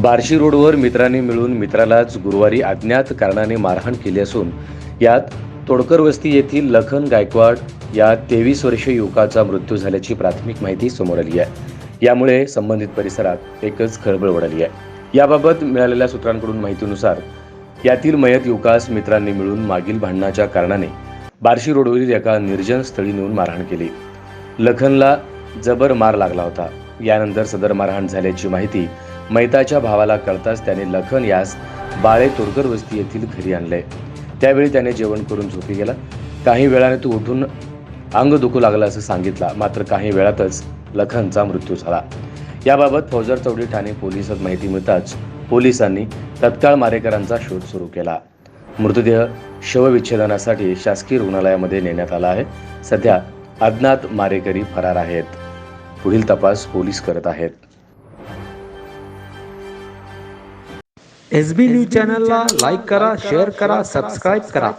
बार्शी रोडवर मित्रांनी मिळून मित्रालाच गुरुवारी अज्ञात कारणाने मारहाण केली असून यात तोडकर वस्ती येथील लखन गायकवाड या 23 वर्षीय युवकाचा मृत्यू झाल्याची प्राथमिक माहिती समोर आली आहे। यामुळे संबंधित परिसरात एकच खळबळ उडाली आहे। याबाबत मिळालेल्या सूत्रांकडून माहितीनुसार यातील मयत युवकास मित्रांनी मिळून मागील भांडणाच्या कारणाने बार्शी रोडवरील एका निर्जन स्थळी नेऊन मारहाण केली। लखनला जबर मार लागला होता। यानंतर सदर मारहाण झाल्याची माहिती मैताच्या भावाला कळताच त्याने लखन यास बाळे तोडकर वस्ती येथील घरी आणले। त्यावेळी त्याने जेवण करून झोपी गेला। काही वेळाने तो उठून अंग दुखू लागला असं सांगितला, मात्र काही वेळातच लखनचा मृत्यू झाला। याबाबत फौजदार चौडी ठाणे पोलिसात माहिती मिळताच पोलिसांनी तत्काळ मारेकरांचा शोध सुरू केला। मृतदेह शवविच्छेदनासाठी शासकीय रुग्णालयामध्ये नेण्यात आला आहे। सध्या अज्ञात मारेकरी फरार आहेत। पुढील तपास पोलीस करत आहेत। SB न्यूज चॅनलला लाईक करा, शेअर करा, सबस्क्राईब करा।